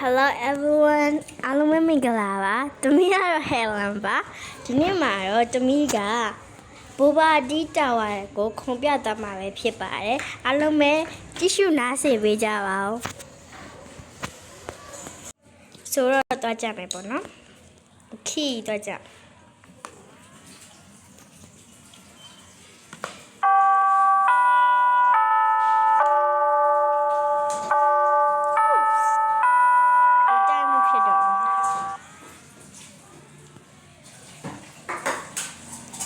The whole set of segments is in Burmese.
Hello everyone အားလုံးပဲမင်္ဂလာပါတမီးကတော့ Helen ပါဒီနေ့မှာတော့တမီးကဘူဘာဒီတာဝါကိုခုံပြသွားမှာပဲဖြစ်ပါတယ်အားလုံးပဲကြည့်ရှုနားဆင်ပေးကြပါဦးဆိုတော့တော့ကြမယ်ပေါ့နော် Okay တော့ကြ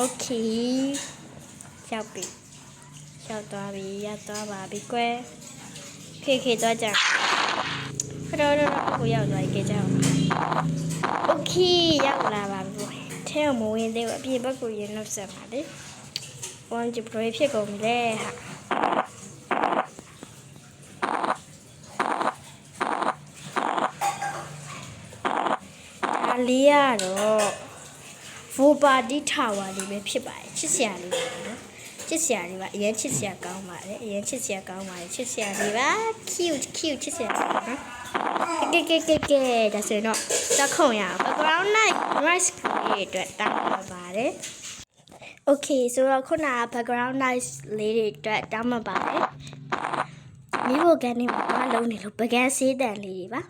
โอเคရောက်ပြီရောက်သွားပြီရသွားပါပြီကွယ်ခေတော့ကြတော့ကိုရောက်သွားကြအောင်โอเคရောက်လာပါပြီထဲမဝင်သေးဘူးအပြင်ဘက်ကိုရင်နှုတ်ဆက်ပါလေဝန်ကြည့်ဘယ်ဖြစ်ကုန်လဲဟာဒါလေးရတော့ဘူဘာဒီတာဝါလေးပဲဖြစ်ပါတယ်ချစ်စရာလေးပါနော်ချစ်စရာလေးပါအရင်ချစ်စရာကောင်းပါတယ်အရင်ချစ်စရာကောင်းပါတယ်ချစ်စရာလေးပါ cute ချစ်စရာနော်ကဲဒါဆိုတော့တက်ခုံရအောင် background noise လေးအတွက်တောင်းပါပါတယ် okay ဆိုတော့ခုနက background noise လေးတွေအတွက်တောင်းပါပါတယ်မိဖို့ကနေမှာလုံးနေလို့ပကန်းစေးတန်လေးတွေပါ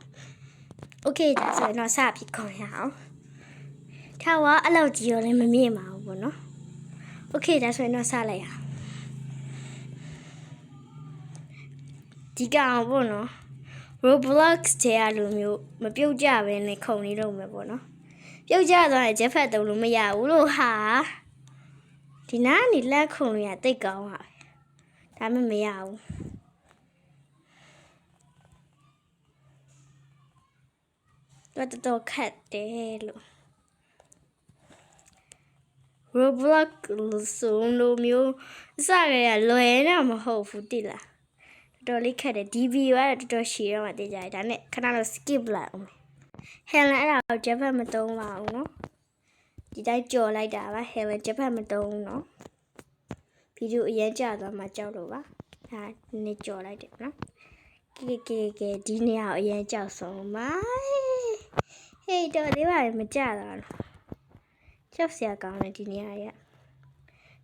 okay ဒါဆိုတော့စပြီးခုံရအောင်ထာဝါအဲ့လောက်ကြီးရောလည်းမမြင်ပါဘူးပေါ့နော်โอเคဒါဆိုရင်တော့စလိုက်ရဒီကောင်ပေါ့နော် Roblox တဲ့အလိုမျိုးမပြုတ်ကြဘဲနဲ့ခုံနေတော့မယ်ပေါ့နော်ပြုတ်ကြသွားရင်ဂျက်ဖက်တုံးလို့မရဘူးလို့ဟာဒီနားနေလက်ခုံလို့ရတိတ်ကောင်းပါဒါမှမရဘူးတော်ခတ်တယ်လို့Roblox ဆိုလိုမျိုးစရရလွယ်တော့မဟုတ်ဘူးတိလားတော်လေးခက်တယ်ဒီဗီဒီယိုကတော့တော်ရှည်တော့မှသိကြတယ်ဒါနဲ့ခဏတော့ skip လိုက်အောင် Helen အဲ့ဒါဂျက်ဖက်မတုံးပါဘူးနော်ဒီတိုင်းကြော်လိုက်တာပါ Helen ဂျက်ဖက်မတုံးနော်ဗီဒီယိုအရင်ကြာသွားမှကြောက်လို့ပါဒါနည်းကြော်လိုက်တယ်နော်ကဲဒီနေရာအရင်ကြောက်ဆုံးပါဟေးတော်လေးပါမကြတော့ချက်စရာကောင်းတယ်ဒီနေရာရ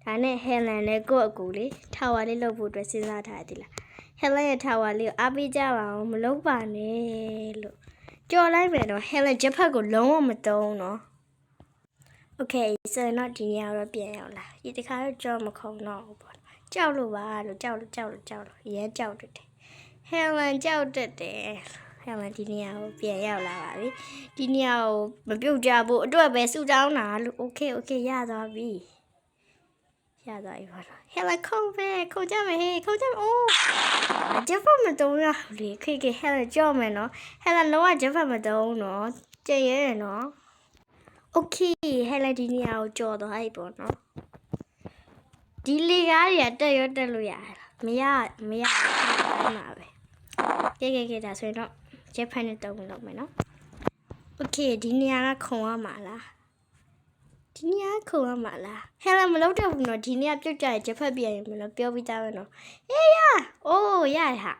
ဒါနဲ့ Helen နဲ့ကိုယ့်အကူလေးထာဝါလေးလုပ်ဖို့အတွက်စဉ်းစားထားတယ်လား Helen ရဲ့ထာဝါလေးကိုအားပေးကြပါအောင်မလုပ်ပါနဲ့လို့ကြော်လိုက်မယ်တော့ Helen ဂျက်ဖက်ကိုလုံးဝမတုံးနော် Okay ဆိုတော့ဒီနေရာတော့ပြန်ရောက်လာဒီတစ်ခါတော့ကြော်မခုံတော့ဘူးပေါ့ကြောက်လို့ပါလို့ကြောက်လို့ရဲကြောက်တယ် Helen ကြောက်တယ်Helen ဒီနေရာကိုပြန်ရောက်လာပါပြီဒီနေရာကိုမပြုတ်ကြဖို့အတွက်ပဲဆူတောင်းတာလို့ Okay ရသွားပြီပါတော့ Helen ခုံကြမယ်ဟေးခုံကြမယ်အိုးဂျက်ဖက်မတုံးရလေခေ Helen ကြောက်မယ်နော် Helen လုံးဝဂျက်ဖက်မတုံးနော်ကြည့်ရဲနော် Okay Helen ဒီနေရာကိုကြော်သွားပြီပေါ့နော်ဒီလေကားတွေကတက်ရောတက်လို့ရတယ်မရမှာပဲကဲဒါဆိုရင်တော့ဂျက်ဖက်နဲ့တုံးလုပ်မယ်နော် Okay ဒီနေရာကခုံရမှာလားHelen မလုပ်တော့ဘူးနော်ဒီနေရာပြုတ်ကြရင်ဂျက်ဖက်ပြန်ရင်မလို့ပြောပြီးသားပဲနော်အေးရအိုးရဟာ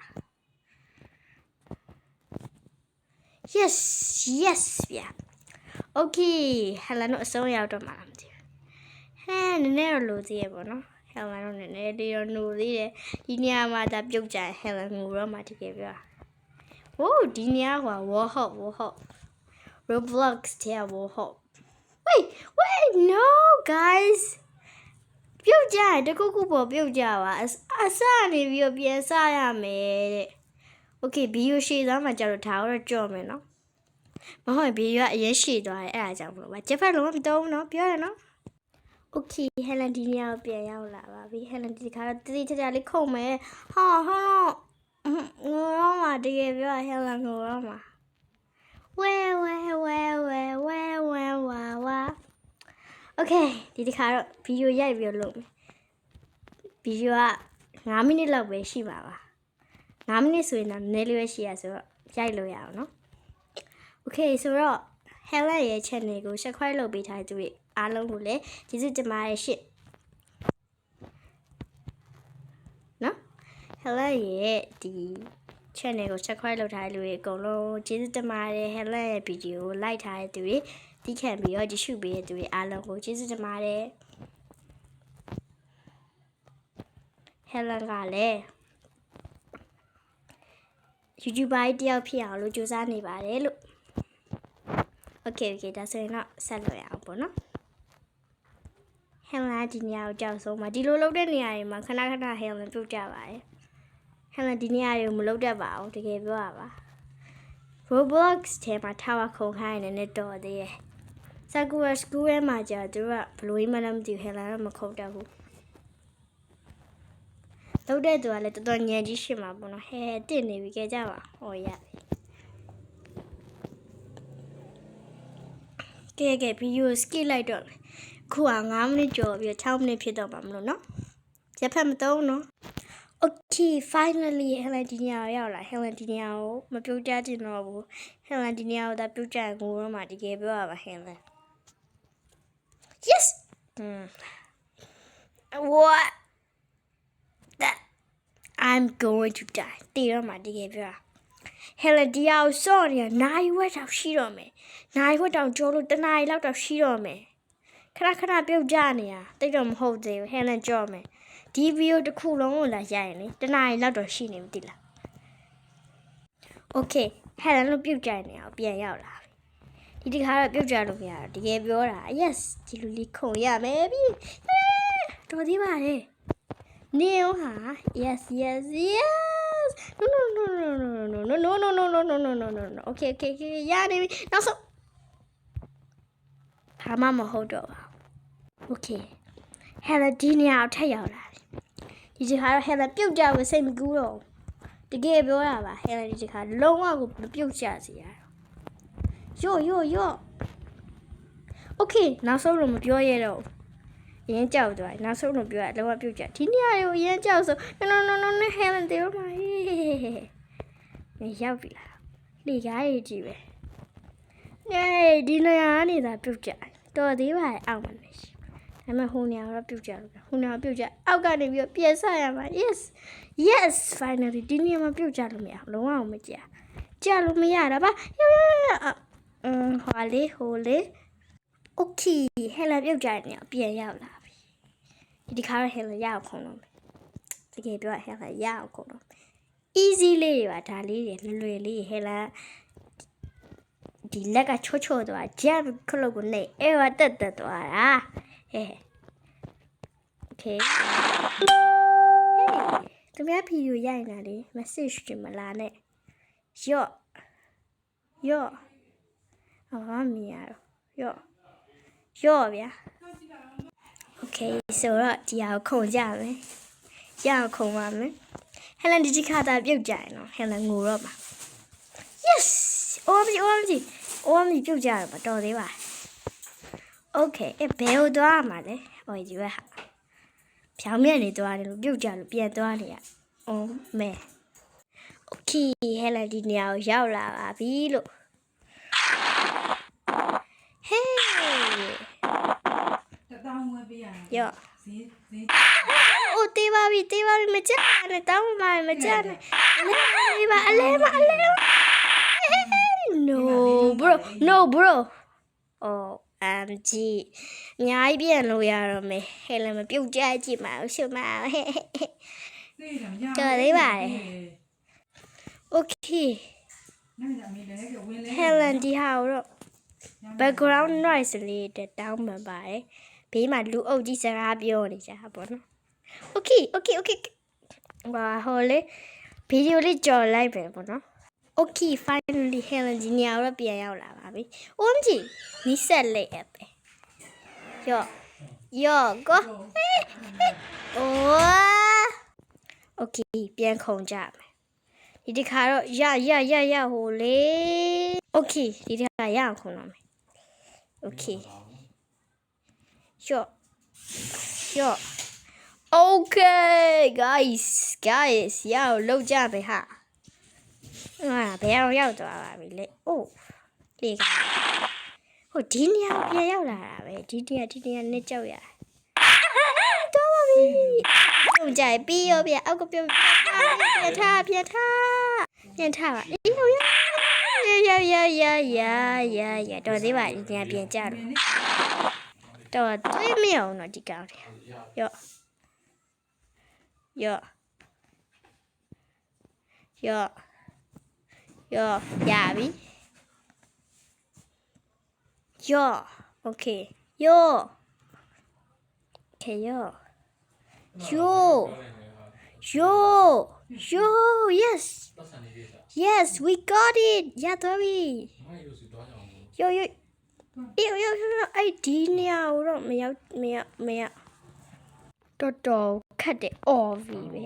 yes ဗျာ Okay Helen တို့အဆုံးရောက်တော့မှာမသိဘူးနည်းနည်းတော့လိုသေးရပေါ့နော် Helen တို့နည်းနည်းလေးတော့နိုသေးတယ်ဒီနေရာမှာဒါပြုတ်ကြရင် Helen ငိုတော့မှတကယ်ပြောဟိုးဒီနေရာက Warhol Roblox တဲ့ Warhol wait no guys ပြုတ်ကြရင်တခုခုပေါ်ပြုတ်ကြပါအစနေပြီးတော့ပြန်စရမယ်တဲ့ Okay ဗီဒီယိုရှည်သွားမှကျတော့ဒါတော့ကြော့မယ်နော်မဟုတ်ဗီဒီယိုကအရင်ရှည်သွားတယ်အဲ့ဒါကြောင့်မလို့ပါဂျက်ဖက်လုံးမတုံးနော်ပြောရနော် Okay Helen ဒီနေရာကိုပြန်ရောက်လာပါပြီ Helen ဒီခါတော့တတိချာလေးခုံမယ်ဟာဟုတ်တော့ငိုတော့မှတကယ်ပြော Helen ငိုတော့မှဝဲOkay ဒီတစ်ခါတော့ဗီဒီယိုရိုက်ပြီးလုပ်မယ်ဗီဒီယိုက9မိနစ်လောက်ပဲရှိပါ9မိနစ်ဆိုရင်တော့နည်းလေးပဲရှိရဆိုတော့ရိုက်လို့ရအောင်နော် Okay ဆိုတော့ Helen ရဲ့ channel ကို subscribe လုပ်ပေးထားတဲ့သူတွေအားလုံးကိုလည်းကျေးဇူးတင်ပါတယ်ရှင့်နော် Helen ရဲ့ဒီ channel ကို subscribe လုပ်ထားတဲ့လူတွေအကုန်လုံးကျေးဇူးတင်ပါတယ် Helen ရဲ့ video ကို like ထားတဲ့သူတွေတီးခံပြီးတော့ကြည့်ရှုပေးတဲ့သူတွေအားလုံးကိုကျေးဇူးတင်ပါတယ် Helen ကလည်း YouTuber တယောက်ဖြစ်အောင်လို့ကြိုးစားနေပါတယ်လို့ Okay ဒါဆိုရင်တော့ဆက်လို့ရအောင်ပေါ့နော် Helen ဒီနေရာကိုကြောက်ဆုံးမှာဒီလိုလုပ်တဲ့နေရာတွေမှာခဏခဏ Helen ပြုတ်ကြပါတယ် Helen ဒီနေရာတွေကိုမလုပ်တတ်ပါဘူးတကယ်ပြောရပါ Roblox ထဲမှာထားဝခုံခိုင်းနေနဲ့တော်သေးရဲ့ Sakura School ထဲမှာကြာသူကဘလို့မှလည်းမသိဘူး Helen ကမခုတ်တတ်ဘူးလုပ်တဲ့သူကလည်းတော်တော်ညံကြီးရှိမှာပေါ့နော်ဟဲတစ်နေပြီကြကြပါဟောရပြီကဲဗီဒီယို skip လိုက်တော့ခုက9မိနစ်ကျော်ပြီး6မိနစ်ဖြစ်တော့မှာမလို့နော်ရက်ဖက်မသုံးနော် Okay finally Helen ဒီနေရာရောက်လာ Helen ဒီနေရာကိုမပြုတ်ကြချင်တော့ဘူး Helen ဒီနေရာကိုဒါပြုတ်ကြငိုတော့မှတကယ်ပြောရပါ Helen Yes What that I'm going to die တေတော့မှတကယ်ပြော Helen ဒီအောင်စော့နေတာနိုင်ဝက်တောင်ရှိတော့မယ်နိုင်ဝက်တောင်ကြောလို့တနားရီလောက်တောင်ရှိတော့မယ်ခဏခဏပြုတ်ကြနေတာတိတ်တော့မဟုတ်သေးဘူး Helen ကြော့မယ်ဒီဗီဒီယိုတစ်ခုလုံးကိုလာရရင်လေတနားရီလောက်တော့ရှိနေမသိလား Okay Helen လို့ပြုတ်ကြနေအောင်ပြန်ရောက်လာပြီဒီတစ်ခါတော့ပြုတ်ကြလို့မရတော့တကယ်ပြောတာ Yes ဒီလူလေးခုံရမယ်ပြီတော်သေးပါလေနေအောင်ဟာ Yes No Okay ရနေပြီနောက်ဆုံးဘာမှမဟုတ်တော့ပါ Okay Helen ဒီနေရာကိုထက်ရောက်လာပြီဒီခါတော့ Helen ပြုတ်ကြဖို့စိတ်မကူးတော့တကယ်ပြောတာပါ Helen ဒီခါလုံးဝကိုမပြုတ်ကြစီရရော့ Okay နောက်ဆုံးလို့မပြောရတော့အရင်ကြောက်သွားနောက်ဆုံးလို့ပြောရလုံးဝပြုတ်ကြဒီနေရာကိုအရင်ကြောက်ဆို No Helen တေတော့မှာရောက်ပြီလားလေကားကြီးကြည့်ပဲဒီနေရာနေတာပြုတ်ကြတော်သေးပါအောက်မှာနေရှိဒါပေမဲ့ဟိုနေရာတော့ပြုတ်ကြလို့ဟိုနေရာပြုတ်ကြအောက်ကနေပြီးပြန်ဆက်ရမှာ Yes finally ဒီနေရာမှာပြုတ်ကြလို့မရလုံးဝမကြလို့မရတာပါဟိုလေ Okay Helen ပြုတ်ကြနေပြန်ရောက်လာပြီဒီခါတော့ Helen ရအောင်ခုံတော့တကယ်ပြော Helen ရအောင်ခုံတော့ easy လေးတွေပါဒါလေးတွေလွယ်လေး Helen ဒီလက်ကချောသွား jump ခလို့ကိုနေအဲ့ဝတက်သွားတာOkay သူများဗီဒီယိုရိုက်နေတာလေ message တွေမလာနဲ့ရော့ဘာမှမရတော့ရော့ဗျာ Okay ဆိုတော့ဒီဟာကိုခုံကြမယ်ရအောင်ခုံပါမယ် Helen ဒီခါသာပြုတ်ကြရင်နော် Helen ငိုတော့မှာ Yes OMG ပြုတ်ကြရမှာတော်သေးပါ Okay ဘယ်ကိုသွားမှာလဲဒီဘက်ဟာဖြောင်းမြက်နေသွားတယ်လို့ပြုတ်ကြလို့ပြန်သွားနေရမဲ Okay Helen ဒီနေရာကိုရောက်လာပါပြီလို့ Hey တောင်းဝဲပေးရရောဈေးတေးပါပြီမကြနဲ့တောင်းမကြနဲ့အလဲပါ No bro OMG အများကြီးပြန်လို့ရတော့မယ် Helen မပြုတ်ကြကြည့်ပါဦးရှုမတော်သေးပါလေ Okay Helen ဒီဟာတော့ background noise လေးတောင်းမှပါတယ်ဘေးမှာလူအုပ်ကြီးစကားပြောနေကြတာပေါ့နော် Okay ဘာဟိုလေဗီဒီယိုလေးကြော်လိုက်ပဲပေါ့နော် Okay finally Helen ဒီနေရာတော့ပြန်ရောက်လာပါပြီ OMG နီးစက်လေးပဲရော့ go Okay ပြန်ခုံကြမယ်ဒီတစ်ခါတော့ရဟိုလေ Okay ဒီတစ်ခါရအောင်ခုံတော့မယ် Okay ရော့ Okay guys ရအောင်လောက်ကြမယ်ဟာဘယ်အောင်ရောက်သွားပါပြီလေလေကဟိုဒီနေရာပြန်ရောက်လာတာပဲဒီနေရာနဲ့ကြောက်ရတော့ပါပြီပြုတ်ကြပြီးရောဗျအောက်ကပြုတ်ပြထား ပြန်ထားပါရတော်သေးပါညပြန်ကြတော့တွေးမရအောင်တော့ဒီကောင်ရော့ရပြီရော့โอเคရော့yes we got it ရတော့ပြီရောအဲ့ဒီနေရာတော့မရောက်တော်ခတ်တယ်အော်ပြီပဲ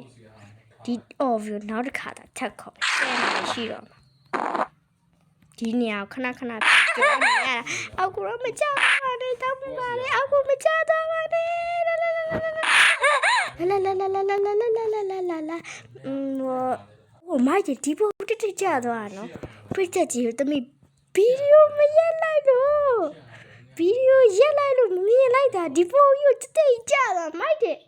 ဒီအော်ပြီနောက်တစ်ခါထပ်ခေါ်10နာရီရှိတော့ဒီနေရာခဏပြောနေရတာအောက်ကတော့မကြောက်ပါနဲ့တောင်းပါလေအောက်ကိုမကြောက်တော့ပါနဲ့လာဟိုမိုက်ဒီပေါ်တက်ကြသွားနော်ပြည့်ချက်ကြီးကိုတမိဗီဒီယိုမရက်လိုက်လို့မမြင်လိုက်တာဒီပေါ်ကြီးကိုတိတ်ကြသွားမိုက်တယ်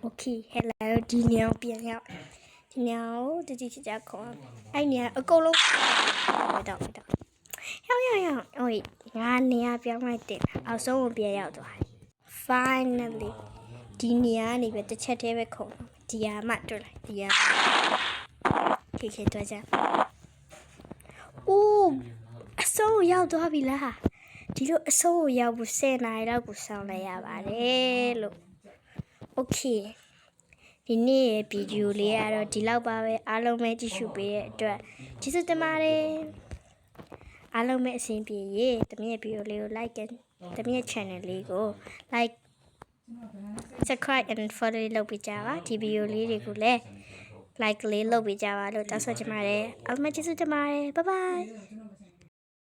โอเคဟဲ့လာဒီညောင်ပြန်ရောက်ဒီညောင်တတိချာခေါ်အဲ့ညအကုန်လုံးတော့ရောက်ဟိုငါနေရာပြောင်းလိုက်တင်အောက်ဆုံးကိုပြန်ရောက်သွား finally ဒီနေရာနေပဲတစ်ချက်တည်းပဲခုံဒီဟာမှတွေ့လိုက်ဒီဟာခေတော့ကြအိုးအဆုံးရောက်သွားပြီလားဒီလိုအဆုံးကိုရောက်ဖို့10နာရီလောက်ကိုစောင့်လိုက်ရပါတယ်လို့ okay ဒီနေ့ရဲ့ဗီဒီယိုလေးကတော့ဒီလောက်ပါပဲအားလုံးပဲကြည့်ရှုပေးတဲ့အတွက်ကျေးဇူးတင်ပါတယ်အားလုံးပဲအဆင်ပြေရေတမီးရဲ့ဗီဒီယိုလေးကို like တမီးရဲ့ channel လေးကို like subscribe and follow လုပ်ပေးကြပါဒီဗီဒီယိုလေးတွေကိုလည်း like လေးလုပ်ပေးကြပါလို့တောင်းဆိုချင်ပါတယ်အားလုံးပဲကျေးဇူးတင်ပါတယ် bye bye